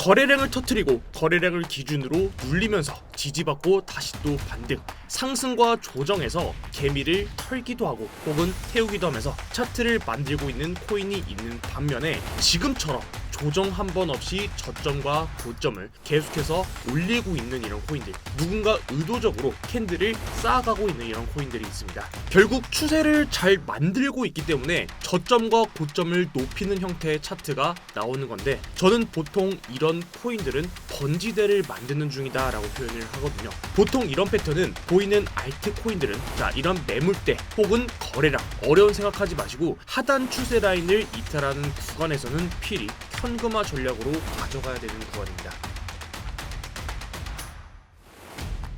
거래량을 터뜨리고 거래량을 기준으로 눌리면서 지지받고 다시 또 반등, 상승과 조정해서 개미를 털기도 하고 혹은 태우기도 하면서 차트를 만들고 있는 코인이 있는 반면에 지금처럼 조정 한 번 없이 저점과 고점을 계속해서 올리고 있는 이런 코인들, 누군가 의도적으로 캔들을 쌓아가고 있는 이런 코인들이 있습니다. 결국 추세를 잘 만들고 있기 때문에 저점과 고점을 높이는 형태의 차트가 나오는 건데, 저는 보통 이런 코인들은 번지대를 만드는 중이다 라고 표현을 하거든요. 보통 이런 패턴은 보이는 알트 코인들은 이런 매물대 혹은 거래량, 어려운 생각하지 마시고 하단 추세 라인을 이탈하는 구간에서는 필히 현금화 전략으로 가져가야 되는 구간입니다.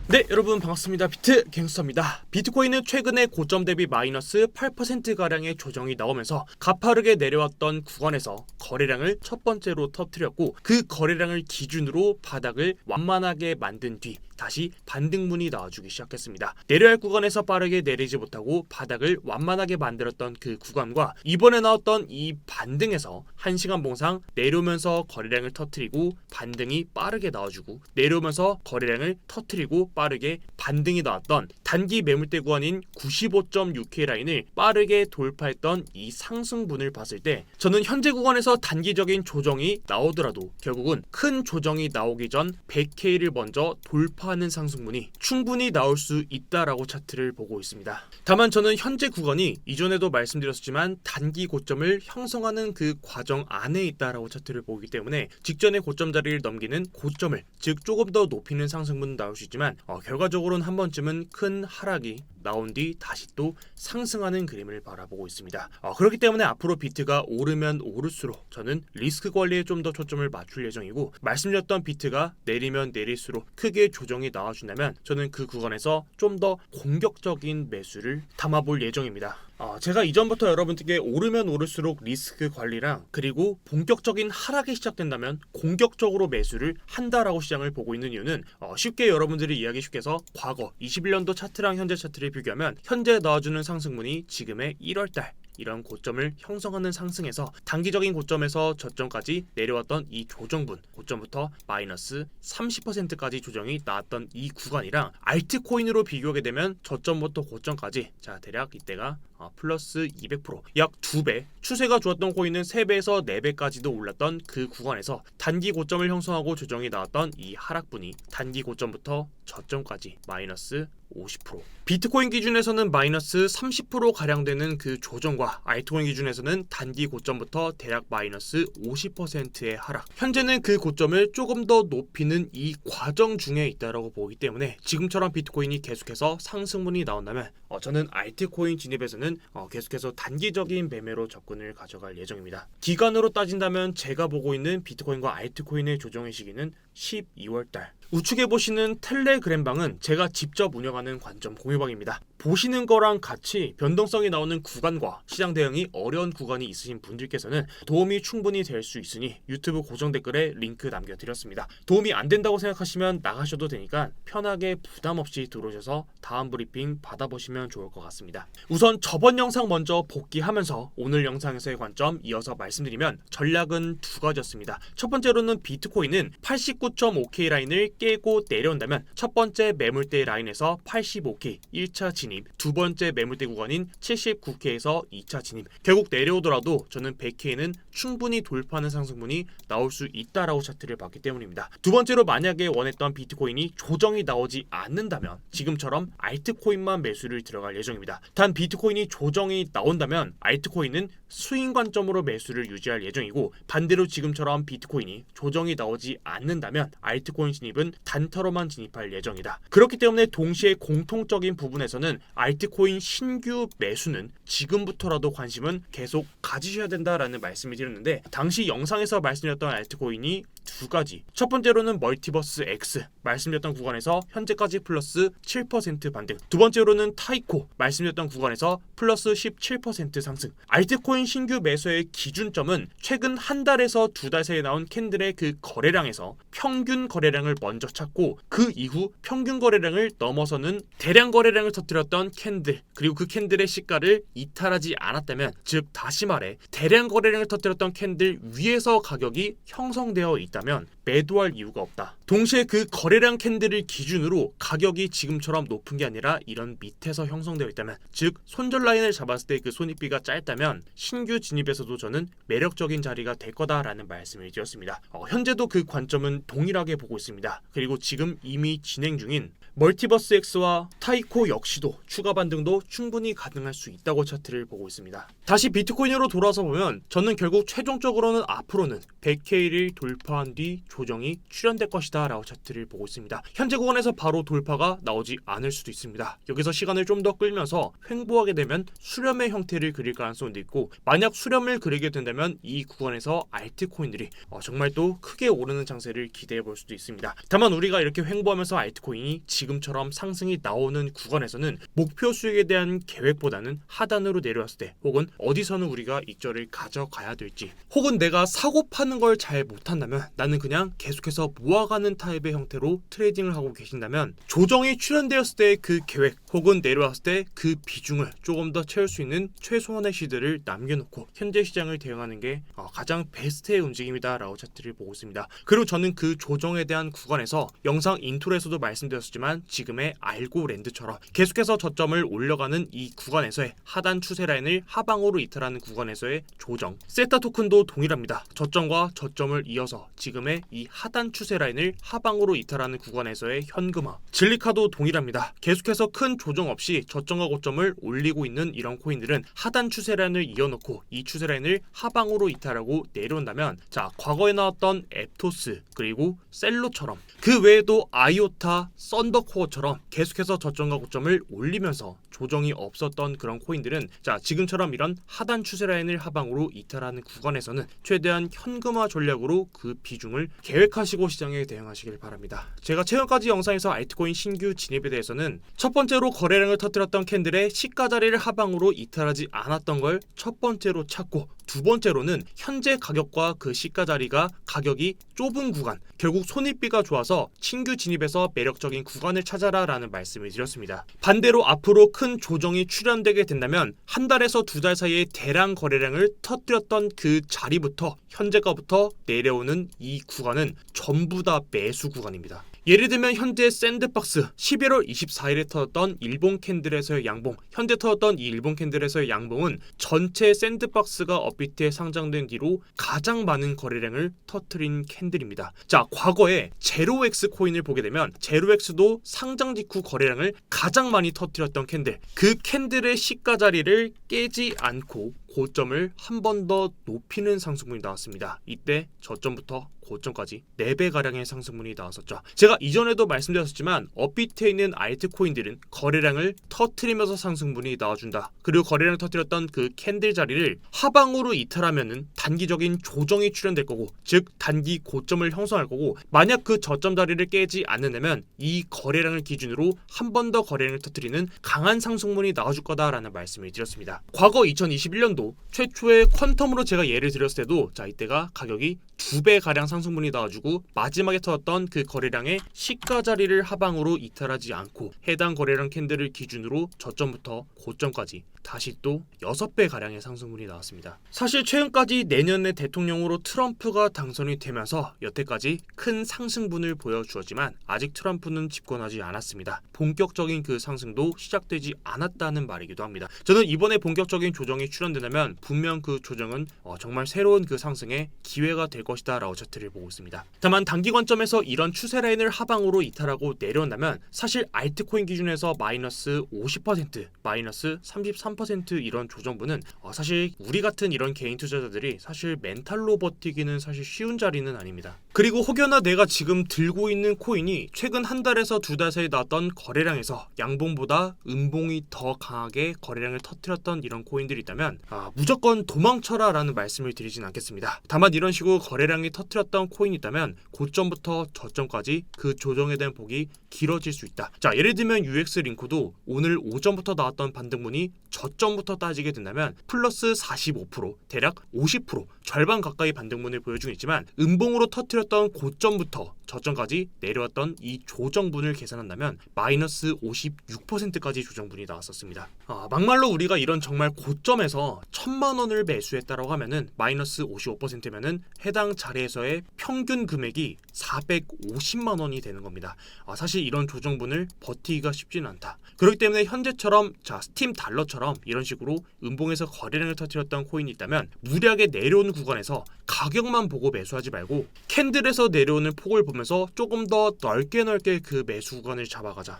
네, 여러분 반갑습니다. 비트 갱스터입니다. 비트코인은 최근에 고점 대비 마이너스 8%가량의 조정이 나오면서 가파르게 내려왔던 구간에서 거래량을 첫 번째로 터뜨렸고, 그 거래량을 기준으로 바닥을 완만하게 만든 뒤 다시 반등문이 나와주기 시작했습니다. 내려야 할 구간에서 빠르게 내리지 못하고 바닥을 완만하게 만들었던 그 구간과 이번에 나왔던 이 반등에서 1시간 봉상 내려오면서 거래량을 터뜨리고 반등이 빠르게 나와주고, 내려오면서 거래량을 터뜨리고 빠르게 반등이 나왔던 단기 매물대 구간인 95.6K 라인을 빠르게 돌파했던 이 상승분을 봤을 때, 저는 현재 구간에서 단기적인 조정이 나오더라도 결국은 큰 조정이 나오기 전 100K를 먼저 돌파하는 상승분이 충분히 나올 수 있다라고 차트를 보고 있습니다. 다만 저는 현재 구간이 이전에도 말씀드렸지만 단기 고점을 형성하는 그 과정 안에 있다라고 차트를 보기 때문에 직전의 고점 자리를 넘기는 고점을, 즉 조금 더 높이는 상승분은 나올 수 있지만 결과적으로는 한 번쯤은 큰 하락이 나온 뒤 다시 또 상승하는 그림을 바라보고 있습니다. 그렇기 때문에 앞으로 비트가 오르면 오를수록 저는 리스크 관리에 좀 더 초점을 맞출 예정이고, 말씀드렸던 비트가 내리면 내릴수록 크게 조정이 나와준다면 저는 그 구간에서 좀 더 공격적인 매수를 담아볼 예정입니다. 제가 이전부터 여러분들께 오르면 오를수록 리스크 관리랑 그리고 본격적인 하락이 시작된다면 공격적으로 매수를 한다라고 시장을 보고 있는 이유는 쉽게 여러분들이 이해하기 쉽게 해서 과거 21년도 차트랑 현재 차트를 비교하면 현재 나와주는 상승분이 지금의 1월달 이런 고점을 형성하는 상승에서 단기적인 고점에서 저점까지 내려왔던 이 조정분, 고점부터 마이너스 30%까지 조정이 나왔던 이 구간이랑 알트코인으로 비교하게 되면 저점부터 고점까지 대략 이때가 플러스 200%, 약 2배, 추세가 좋았던 코인은 3배에서 4배까지도 올랐던 그 구간에서 단기 고점을 형성하고 조정이 나왔던 이 하락분이 단기 고점부터 저점까지 마이너스 50%, 비트코인 기준에서는 마이너스 30%가량 되는 그 조정과 알트코인 기준에서는 단기 고점부터 대략 마이너스 50%의 하락, 현재는 그 고점을 조금 더 높이는 이 과정 중에 있다고 보기 때문에 지금처럼 비트코인이 계속해서 상승분이 나온다면 저는 알트코인 진입에서는 계속해서 단기적인 매매로 접근을 가져갈 예정입니다. 기간으로 따진다면 제가 보고 있는 비트코인과 알트코인의 조정의 시기는 12월달, 우측에 보시는 텔레그램방은 제가 직접 운영하는 관점 공유방입니다. 보시는 거랑 같이 변동성이 나오는 구간과 시장 대응이 어려운 구간이 있으신 분들께서는 도움이 충분히 될 수 있으니 유튜브 고정 댓글에 링크 남겨드렸습니다. 도움이 안 된다고 생각하시면 나가셔도 되니까 편하게 부담 없이 들어오셔서 다음 브리핑 받아보시면 좋을 것 같습니다. 우선 저번 영상 먼저 복귀하면서 오늘 영상에서의 관점 이어서 말씀드리면 전략은 두 가지였습니다. 첫 번째로는 비트코인은 89.5K 라인을 깨고 내려온다면 첫 번째 매물대 라인에서 85K 1차 진입, 두 번째 매물대 구간인 79K에서 2차 진입, 결국 내려오더라도 저는 100K는 충분히 돌파하는 상승분이 나올 수 있다라고 차트를 봤기 때문입니다. 두 번째로 만약에 원했던 비트코인이 조정이 나오지 않는다면 지금처럼 알트코인만 매수를 들어갈 예정입니다. 단 비트코인이 조정이 나온다면 알트코인은 스윙 관점으로 매수를 유지할 예정이고, 반대로 지금처럼 비트코인이 조정이 나오지 않는다면 알트코인 진입은 단타로만 진입할 예정이다. 그렇기 때문에 동시에 공통적인 부분에서는 알트코인 신규 매수는 지금부터라도 관심은 계속 가지셔야 된다라는 말씀을 드렸는데, 당시 영상에서 말씀드렸던 알트코인이 두 가지, 첫 번째로는 멀티버스 X 말씀드렸던 구간에서 현재까지 플러스 7% 반등, 두 번째로는 타이코 말씀드렸던 구간에서 플러스 17% 상승. 알트코인 신규 매수의 기준점은 최근 한 달에서 두 달 사이에 나온 캔들의 그 거래량에서 평균 거래량을 먼저 찾고 그 이후 평균 거래량을 넘어서는 대량 거래량을 터뜨렸던 캔들, 그리고 그 캔들의 시가를 이탈하지 않았다면, 즉 다시 말해 대량 거래량을 터뜨렸던 캔들 위에서 가격이 형성되어 있다 있다면 매도할 이유가 없다. 동시에 그 거래량 캔들을 기준으로 가격이 지금처럼 높은 게 아니라 이런 밑에서 형성되어 있다면, 즉 손절 라인을 잡았을 때 그 손익비가 짧다면 신규 진입에서도 저는 매력적인 자리가 될 거다라는 말씀을 드렸습니다. 현재도 그 관점은 동일하게 보고 있습니다. 그리고 지금 이미 진행 중인 멀티버스 X와 타이코 역시도 추가 반등도 충분히 가능할 수 있다고 차트를 보고 있습니다. 다시 비트코인으로 돌아서 보면 저는 결국 최종적으로는 앞으로는 100K를 돌파한 뒤 조정이 출현될 것이다 라고 차트를 보고 있습니다. 현재 구간에서 바로 돌파가 나오지 않을 수도 있습니다. 여기서 시간을 좀 더 끌면서 횡보하게 되면 수렴의 형태를 그릴 가능성도 있고, 만약 수렴을 그리게 된다면 이 구간에서 알트코인들이 정말 또 크게 오르는 장세를 기대해 볼 수도 있습니다. 다만 우리가 이렇게 횡보하면서 알트코인이 지금처럼 상승이 나오는 구간에서는 목표 수익에 대한 계획보다는 하단으로 내려왔을 때, 혹은 어디서는 우리가 익절을 가져가야 될지, 혹은 내가 사고 파는 걸 잘 못한다면 나는 그냥 계속해서 모아가는 타입의 형태로 트레이딩을 하고 계신다면, 조정이 출현되었을 때 그 계획 혹은 내려왔을 때 그 비중을 조금 더 채울 수 있는 최소한의 시드를 남겨놓고 현재 시장을 대응하는 게 가장 베스트의 움직임이다 라고 차트를 보고 있습니다. 그리고 저는 그 조정에 대한 구간에서 영상 인트로에서도 말씀드렸지만 지금의 알고랜드처럼 계속해서 저점을 올려가는 이 구간에서의 하단 추세 라인을 하방으로 이탈하는 구간에서의 조정, 세타 토큰도 동일합니다. 저점과 저점을 이어서 지금의 이 하단 추세 라인을 하방으로 이탈하는 구간에서의 현금화, 질리카도 동일합니다. 계속해서 큰 조정 없이 저점과 고점을 올리고 있는 이런 코인들은 하단 추세 라인을 이어놓고 이 추세 라인을 하방으로 이탈하고 내려온다면, 자, 과거에 나왔던 앱토스 그리고 셀로처럼, 그 외에도 아이오타, 썬더코어처럼 계속해서 저점과 고점을 올리면서 조정이 없었던 그런 코인들은, 자, 지금처럼 이런 하단 추세 라인을 하방으로 이탈하는 구간에서는 최대한 현금화 전략으로 그 비중을 계획하시고 시장에 대응하시길 바랍니다. 제가 최근까지 영상에서 알트코인 신규 진입에 대해서는 첫 번째로 거래량을 터뜨렸던 캔들의 시가 자리를 하방으로 이탈하지 않았던 걸 첫 번째로 찾고, 두 번째로는 현재 가격과 그 시가 자리가 가격이 좁은 구간, 결국 손익비가 좋아서 신규 진입에서 매력적인 구간을 찾아라 라는 말씀을 드렸습니다. 반대로 앞으로 큰 조정이 출현되게 된다면 한 달에서 두 달 사이에 대량 거래량을 터뜨렸던 그 자리부터 현재가부터 내려오는 이 구간은 전부 다 매수 구간입니다. 예를 들면 현재 샌드박스 11월 24일에 터졌던 일본 캔들에서의 양봉, 현재 터졌던 이 일본 캔들에서의 양봉은 전체 샌드박스가 업비트에 상장된 뒤로 가장 많은 거래량을 터뜨린 캔들입니다. 자, 과거에 제로엑스 코인을 보게 되면 제로엑스도 상장 직후 거래량을 가장 많이 터뜨렸던 캔들, 그 캔들의 시가 자리를 깨지 않고 고점을 한 번 더 높이는 상승분이 나왔습니다. 이때 저점부터 고점까지 4배가량의 상승분이 나왔었죠. 제가 이전에도 말씀드렸지만 업비트에 있는 알트코인들은 거래량을 터트리면서 상승분이 나와준다. 그리고 거래량을 터뜨렸던 그 캔들 자리를 하방으로 이탈하면은 단기적인 조정이 출현될 거고, 즉 단기 고점을 형성할 거고, 만약 그 저점 자리를 깨지 않는다면 이 거래량을 기준으로 한 번 더 거래량을 터뜨리는 강한 상승분이 나와줄 거다라는 말씀을 드렸습니다. 과거 2021년도 최초의 퀀텀으로 제가 예를 들었을 때도, 자, 이때가 가격이 2배 가량 상승분이 나와주고 마지막에 터졌던 그 거래량의 시가 자리를 하방으로 이탈하지 않고 해당 거래량 캔들을 기준으로 저점부터 고점까지 다시 또 6배 가량의 상승분이 나왔습니다. 사실 최근까지 내년에 대통령으로 트럼프가 당선이 되면서 여태까지 큰 상승분을 보여주었지만 아직 트럼프는 집권하지 않았습니다. 본격적인 그 상승도 시작되지 않았다는 말이기도 합니다. 저는 이번에 본격적인 조정이 출현된다면 분명 그 조정은 정말 새로운 그 상승의 기회가 될 것이다 라고 차트를 보고 있습니다. 다만 단기 관점에서 이런 추세 라인을 하방으로 이탈하고 내려온다면 사실 알트코인 기준에서 마이너스 50%, 마이너스 33% 이런 조정분은 사실 우리 같은 이런 개인 투자자들이 사실 멘탈로 버티기는 사실 쉬운 자리는 아닙니다. 그리고 혹여나 내가 지금 들고 있는 코인이 최근 한 달에서 두 달 사이 나왔던 거래량에서 양봉보다 음봉이 더 강하게 거래량을 터뜨렸던 이런 코인들이 있다면 무조건 도망쳐라 라는 말씀을 드리진 않겠습니다. 다만 이런 식으로 거래량이 터뜨렸던 코인이 있다면 고점부터 저점까지 그 조정에 대한 폭이 길어질 수 있다. 자, 예를 들면 UX 링크도 오늘 오전부터 나왔던 반등분이 저점부터 따지게 된다면 플러스 45%, 대략 50%, 절반 가까이 반등문을 보여주고 있지만 음봉으로 터뜨렸던 고점부터 저점까지 내려왔던 이 조정분을 계산한다면 마이너스 56%까지 조정분이 나왔었습니다. 막말로 우리가 이런 정말 고점에서 1000만 원을 매수했다라고 하면은 마이너스 55%면은 해당 자리에서의 평균 금액이 450만 원이 되는 겁니다. 사실 이런 조정분을 버티기가 쉽지는 않다. 그렇기 때문에 현재처럼 스팀 달러처럼 이런 식으로 음봉에서 거래량을 터뜨렸던 코인이 있다면 무리하게 내려오는 구간에서 가격만 보고 매수하지 말고 캔들에서 내려오는 폭을 보면서 조금 더 넓게 그 매수 구간을 잡아가자.